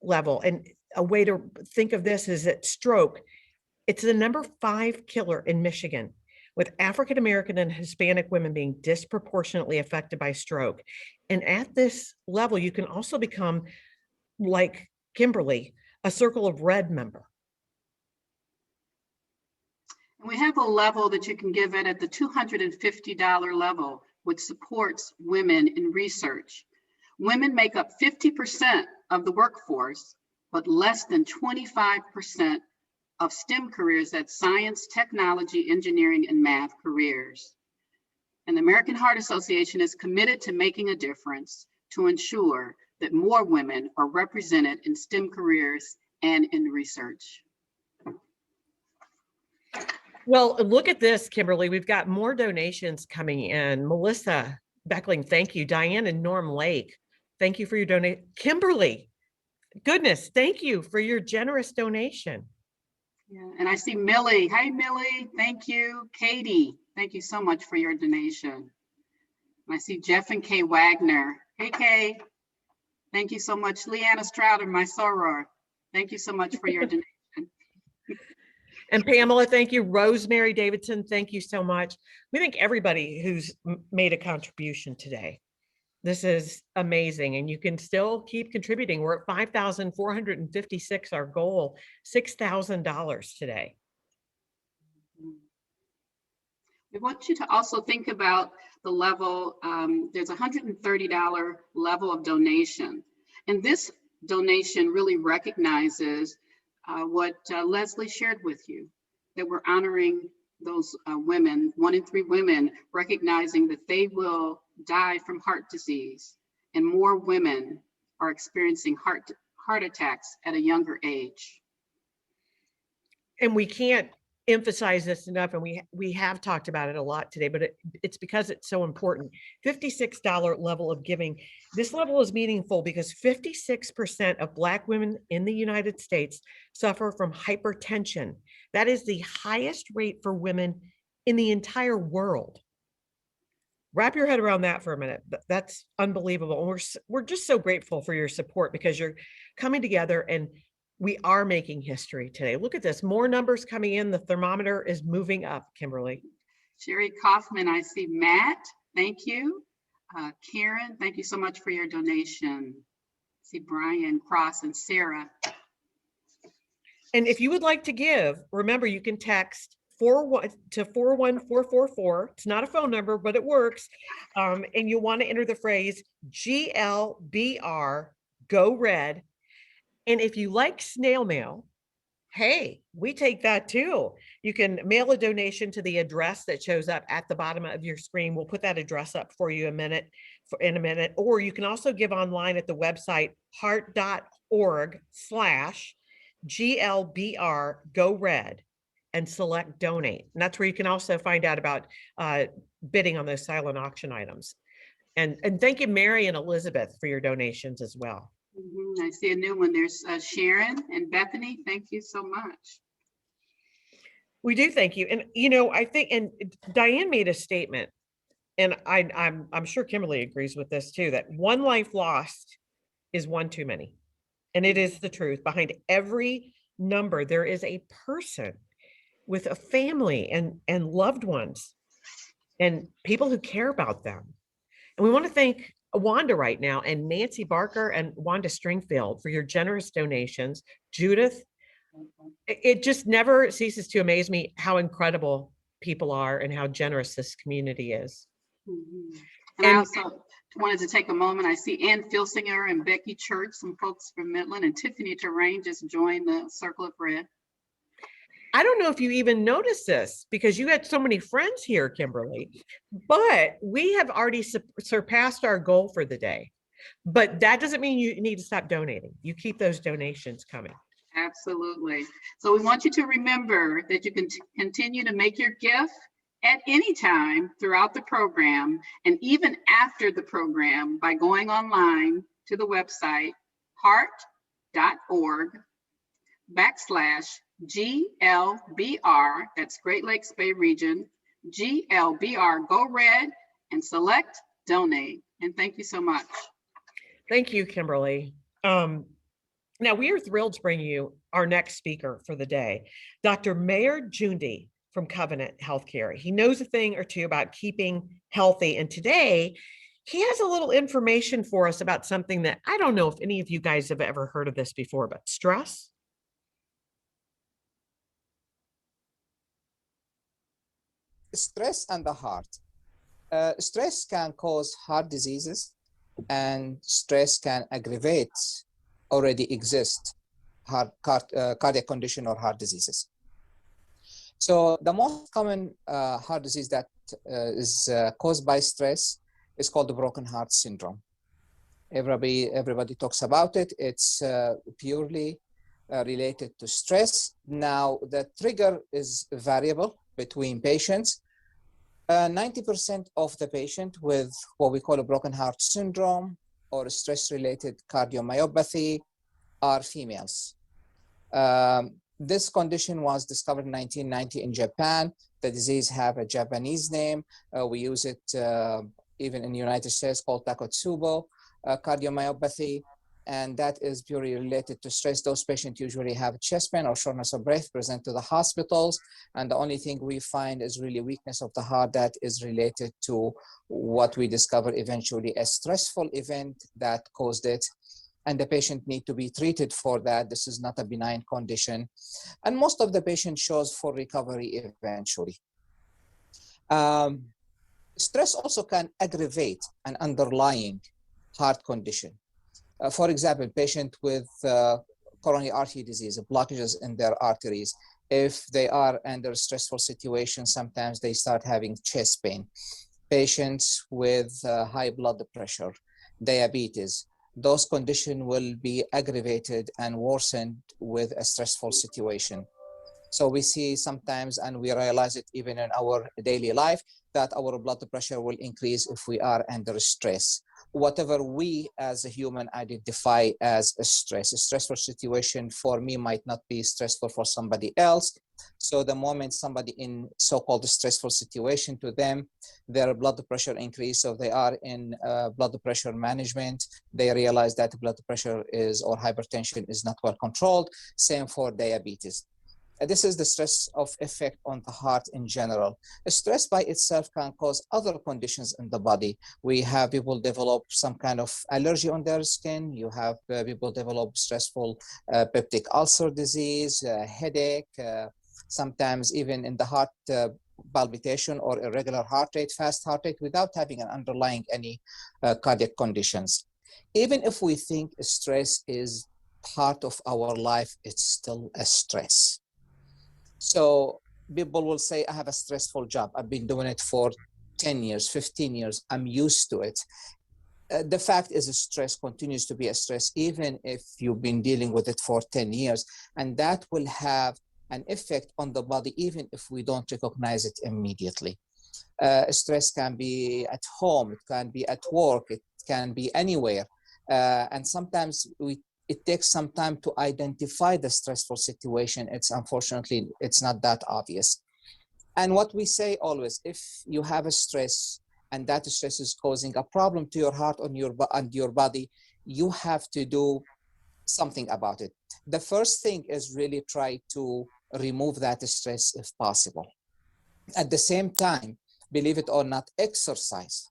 level. And a way to think of this is that stroke, it's the number 5 killer in Michigan, with African American and Hispanic women being disproportionately affected by stroke. And at this level, you can also become, like Kimberly, a Circle of Red member. And we have a level that you can give it at the $250 level, which supports women in research. Women make up 50% of the workforce, but less than 25% of STEM careers, that's science, technology, engineering, and math careers. And the American Heart Association is committed to making a difference to ensure that more women are represented in STEM careers and in research. Well, look at this, Kimberly. We've got more donations coming in. Melissa Beckling, thank you. Diane and Norm Lake, thank you for your donation. Kimberly, goodness, thank you for your generous donation. Yeah, and I see Millie. Hi, Millie. Thank you. Katie, thank you so much for your donation. And I see Jeff and Kay Wagner. Hey, Kay. Thank you so much. Leanna Strouder, my soror. Thank you so much for your donation. And Pamela, thank you. Rosemary Davidson, thank you so much. We thank everybody who's made a contribution today. This is amazing, and you can still keep contributing. We're at 5,456, our goal, $6,000 today. We want you to also think about the level, there's a $130 level of donation. And this donation really recognizes what Leslie shared with you, that we're honoring those women, 1 in 3 women, recognizing that they will die from heart disease, and more women are experiencing heart attacks at a younger age. And we can't emphasize this enough, and we have talked about it a lot today, but it's because it's so important. $56 level of giving. This level is meaningful because 56% of Black women in the United States suffer from hypertension. That is the highest rate for women in the entire world. Wrap your head around that for a minute. That's unbelievable. And we're just so grateful for your support, because you're coming together and we are making history today. Look at this, more numbers coming in. The thermometer is moving up, Kimberly. Sherry Kaufman, I see Matt, thank you. Karen, thank you so much for your donation. I see Brian Cross and Sarah. And if you would like to give, remember you can text 41444. It's not a phone number, but it works. And you want to enter the phrase GLBR, Go Red. And if you like snail mail, hey, we take that too. You can mail a donation to the address that shows up at the bottom of your screen. We'll put that address up for you in a minute. Or you can also give online at the website heart.org/GLBR Go Red and select donate. And that's where you can also find out about bidding on those silent auction items. And thank you, Mary and Elizabeth, for your donations as well. I see a new one. There's Sharon and Bethany. Thank you so much. We do thank you. And, I think, and Diane made a statement, and I'm sure Kimberly agrees with this too, that one life lost is one too many. And it is the truth. Behind every number, there is a person with a family and loved ones and people who care about them. And we want to thank Wanda right now, and Nancy Barker and Wanda Stringfield for your generous donations. Judith, it just never ceases to amaze me how incredible people are and how generous this community is. And I also wanted to take a moment. I see Ann Filsinger and Becky Church, some folks from Midland, and Tiffany Terrain just joined the Circle of Red. I don't know if you even noticed this because you had so many friends here, Kimberly, but we have already surpassed our goal for the day. But that doesn't mean you need to stop donating. You keep those donations coming. Absolutely. So we want you to remember that you can continue to make your gift at any time throughout the program, and even after the program, by going online to the website heart.org/GLBR, that's Great Lakes Bay Region, GLBR Go Red, and select donate. And thank you so much. Thank you, Kimberly. Now we are thrilled to bring you our next speaker for the day, Dr. Mayor Jundi from Covenant Healthcare. He knows a thing or two about keeping healthy. And today he has a little information for us about something that I don't know if any of you guys have ever heard of this before, but stress. Stress and the heart. Stress can cause heart diseases, and stress can aggravate already exist cardiac condition or heart diseases. So the most common heart disease that is caused by stress is called the broken heart syndrome. Everybody talks about it. It's purely related to stress. Now, the trigger is variable between patients. 90% of the patient with what we call a broken heart syndrome or stress-related cardiomyopathy are females. This condition was discovered in 1990 in Japan. The disease have a Japanese name. We use it even in the United States called Takotsubo cardiomyopathy, and that is purely related to stress. Those patients usually have chest pain or shortness of breath, present to the hospitals, and the only thing we find is really weakness of the heart that is related to what we discover eventually a stressful event that caused it, and the patient need to be treated for that. This is not a benign condition, and most of the patient shows full recovery eventually. Stress also can aggravate an underlying heart condition. For example, patient with coronary artery disease, blockages in their arteries, if they are under stressful situations, sometimes they start having chest pain. Patients with high blood pressure, diabetes, those conditions will be aggravated and worsened with a stressful situation. So we see sometimes, and we realize it even in our daily life, that our blood pressure will increase if we are under stress. Whatever we as a human identify as a stressful situation for me might not be stressful for somebody else. So the moment somebody in so-called stressful situation, to them, their blood pressure increase, so they are in blood pressure management, they realize that blood pressure is, or hypertension is not well controlled. Same for diabetes. This is the stress of effect on the heart in general. Stress by itself can cause other conditions in the body. We have people develop some kind of allergy on their skin. You have people develop stressful peptic ulcer disease, headache, sometimes even in the heart palpitation or irregular heart rate, fast heart rate, without having an underlying any cardiac conditions. Even if we think stress is part of our life, it's still a stress. So people will say, I have a stressful job. I've been doing it for 10 years, 15 years. I'm used to it. The fact is, stress continues to be a stress, even if you've been dealing with it for 10 years. And that will have an effect on the body, even if we don't recognize it immediately. Stress can be at home, it can be at work, it can be anywhere. And sometimes it takes some time to identify the stressful situation. Unfortunately, it's not that obvious. And what we say always, if you have a stress and that stress is causing a problem to your heart and your body, you have to do something about it. The first thing is really try to remove that stress if possible. At the same time, believe it or not, exercise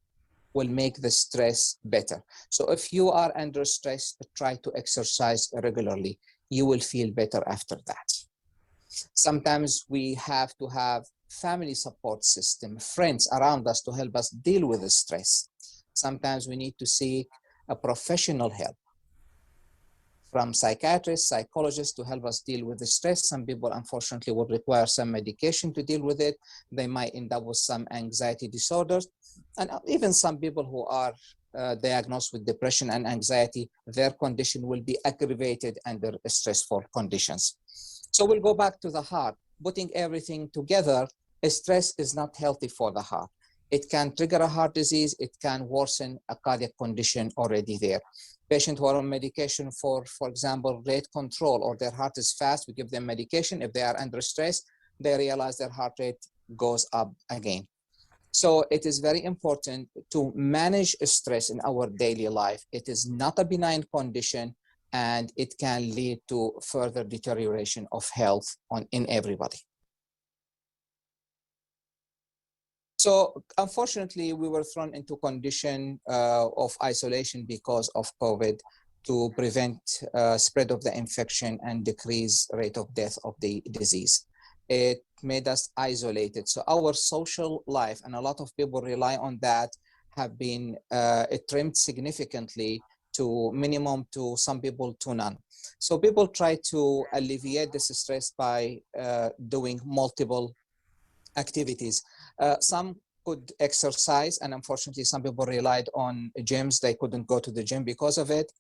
will make the stress better. So if you are under stress, try to exercise regularly. You will feel better after that. Sometimes we have to have family support system, friends around us to help us deal with the stress. Sometimes we need to seek a professional help from psychiatrists, psychologists to help us deal with the stress. Some people, unfortunately, will require some medication to deal with it. They might end up with some anxiety disorders. And even some people who are diagnosed with depression and anxiety, their condition will be aggravated under stressful conditions. So we'll go back to the heart. Putting everything together, stress is not healthy for the heart. It can trigger a heart disease. It can worsen a cardiac condition already there. Patients who are on medication for example, rate control, or their heart is fast, we give them medication. If they are under stress, they realize their heart rate goes up again. So it is very important to manage stress in our daily life. It is not a benign condition, and it can lead to further deterioration of health in everybody. So unfortunately, we were thrown into condition of isolation because of COVID to prevent spread of the infection and decrease rate of death of the disease. it made us isolated. So our social life, and a lot of people rely on that, have been trimmed significantly to minimum, to some people to none. So people try to alleviate this stress by doing multiple activities. Some could exercise, and unfortunately some people relied on gyms. They couldn't go to the gym because of it.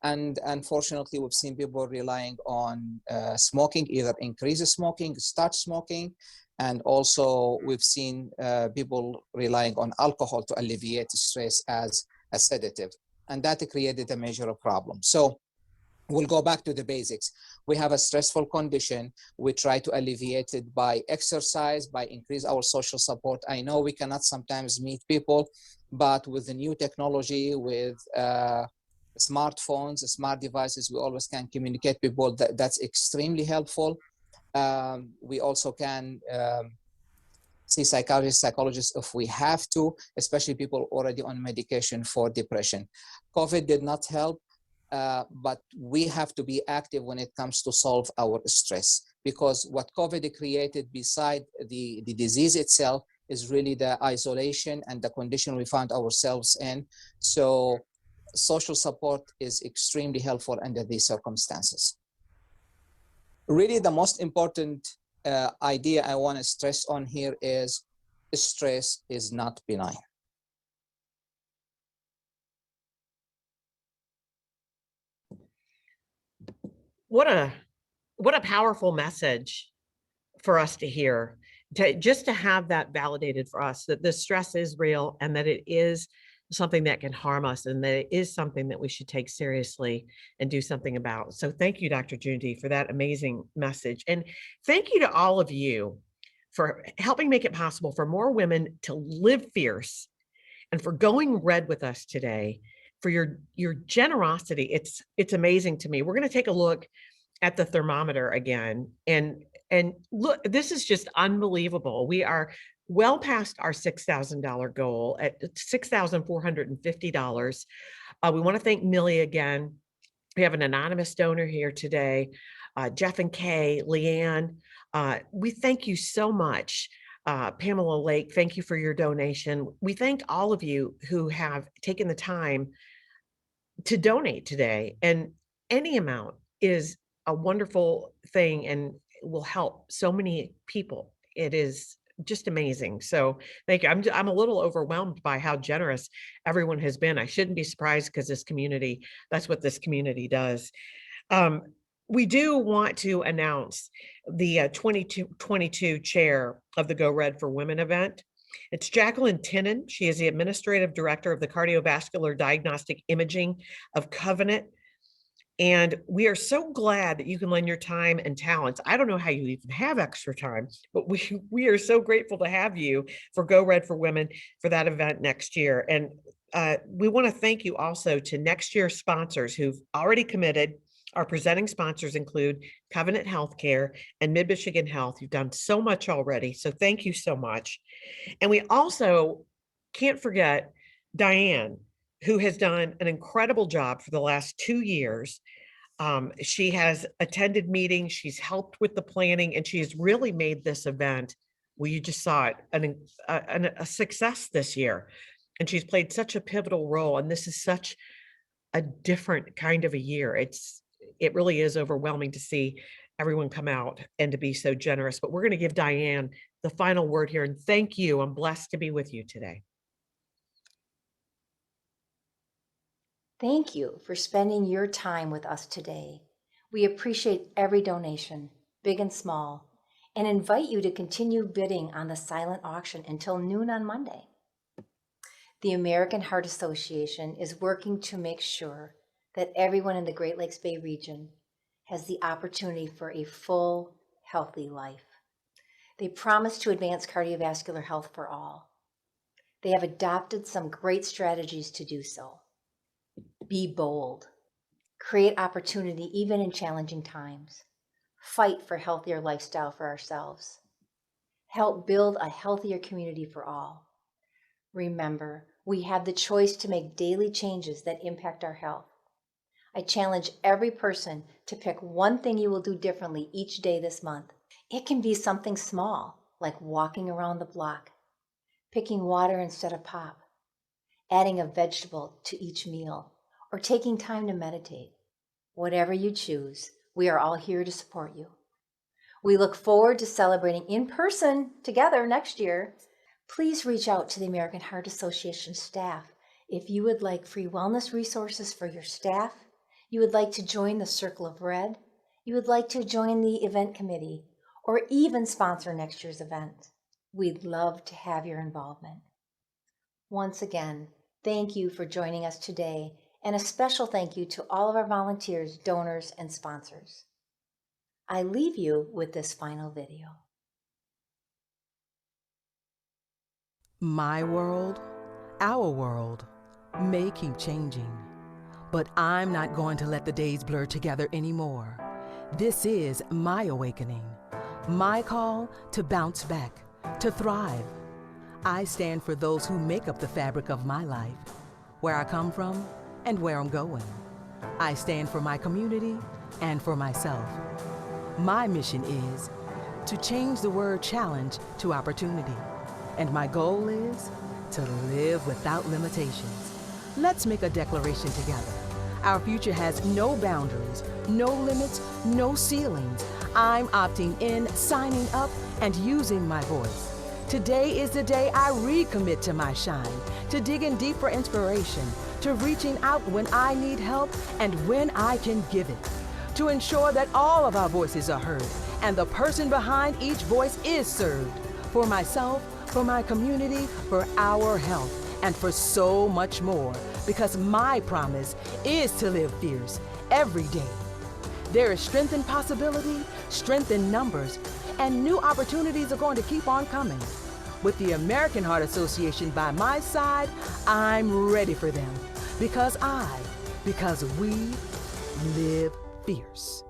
And unfortunately, we've seen people relying on smoking, either increase smoking, start smoking, and also we've seen people relying on alcohol to alleviate stress as a sedative. And that created a major problem. So we'll go back to the basics. We have a stressful condition. We try to alleviate it by exercise, by increase our social support. I know we cannot sometimes meet people, but with the new technology, with smartphones, smart devices, we always can communicate with people. That's extremely helpful. We also can see psychologists if we have to, especially people already on medication for depression. COVID did not help. But we have to be active when it comes to solve our stress, because what COVID created beside the disease itself is really the isolation and the condition we found ourselves in. So social support is extremely helpful under these circumstances. Really, the most important idea I want to stress on here is stress is not benign. What a powerful message for us to hear, just to have that validated for us, that the stress is real and that it is something that can harm us, and that it is something that we should take seriously and do something about. So thank you, Dr. Jundi, for that amazing message. And thank you to all of you for helping make it possible for more women to live fierce, and for going red with us today, for your generosity. It's amazing to me. We're going to take a look at the thermometer again, and look, this is just unbelievable. We are well past our $6,000 goal at $6,450. We want to thank Millie again. We have an anonymous donor here today, Jeff and Kay, Leanne. We thank you so much. Pamela Lake, thank you for your donation. We thank all of you who have taken the time to donate today, and any amount is a wonderful thing and will help so many people. It is just amazing. So thank you. I'm a little overwhelmed by how generous everyone has been. I shouldn't be surprised, because this community, that's what this community does. We do want to announce the 2022 chair of the Go Red for Women event. It's Jacqueline Tinnen. She is the administrative director of the cardiovascular diagnostic imaging of Covenant. And we are so glad that you can lend your time and talents. I don't know how you even have extra time, but we are so grateful to have you for Go Red for Women for that event next year. And we want to thank you also to next year's sponsors who've already committed. Our presenting sponsors include Covenant Healthcare and Mid-Michigan Health. You've done so much already, so thank you so much. And we also can't forget Diane, who has done an incredible job for the last 2 years. She has attended meetings, she's helped with the planning, and she has really made this event, well, you just saw it, a success this year. And she's played such a pivotal role, and this is such a different kind of a year. It really is overwhelming to see everyone come out and to be so generous. But we're going to give Diane the final word here, and thank you. I'm blessed to be with you today. Thank you for spending your time with us today. We appreciate every donation, big and small, and invite you to continue bidding on the silent auction until noon on Monday. The American Heart Association is working to make sure that everyone in the Great Lakes Bay region has the opportunity for a full, healthy life. They promise to advance cardiovascular health for all. They have adopted some great strategies to do so. Be bold. Create opportunity even in challenging times. Fight for healthier lifestyle for ourselves. Help build a healthier community for all. Remember, we have the choice to make daily changes that impact our health. I challenge every person to pick one thing you will do differently each day this month. It can be something small, like walking around the block, picking water instead of pop, adding a vegetable to each meal, or taking time to meditate. Whatever you choose, we are all here to support you. We look forward to celebrating in person together next year. Please reach out to the American Heart Association staff if you would like free wellness resources for your staff, you would like to join the Circle of Red, you would like to join the event committee, or even sponsor next year's event. We'd love to have your involvement. Once again, thank you for joining us today, and a special thank you to all of our volunteers, donors, and sponsors. I leave you with this final video. My world, our world, may keep changing, but I'm not going to let the days blur together anymore. This is my awakening, my call to bounce back, to thrive. I stand for those who make up the fabric of my life, where I come from and where I'm going. I stand for my community and for myself. My mission is to change the word challenge to opportunity, and my goal is to live without limitations. Let's make a declaration together. Our future has no boundaries, no limits, no ceilings. I'm opting in, signing up, and using my voice. Today is the day I recommit to my shine, to digging deep for inspiration, to reaching out when I need help and when I can give it, to ensure that all of our voices are heard and the person behind each voice is served. For myself, for my community, for our health, and for so much more, because my promise is to live fierce every day. There is strength in possibility, strength in numbers, and new opportunities are going to keep on coming. With the American Heart Association by my side, I'm ready for them, because we live fierce.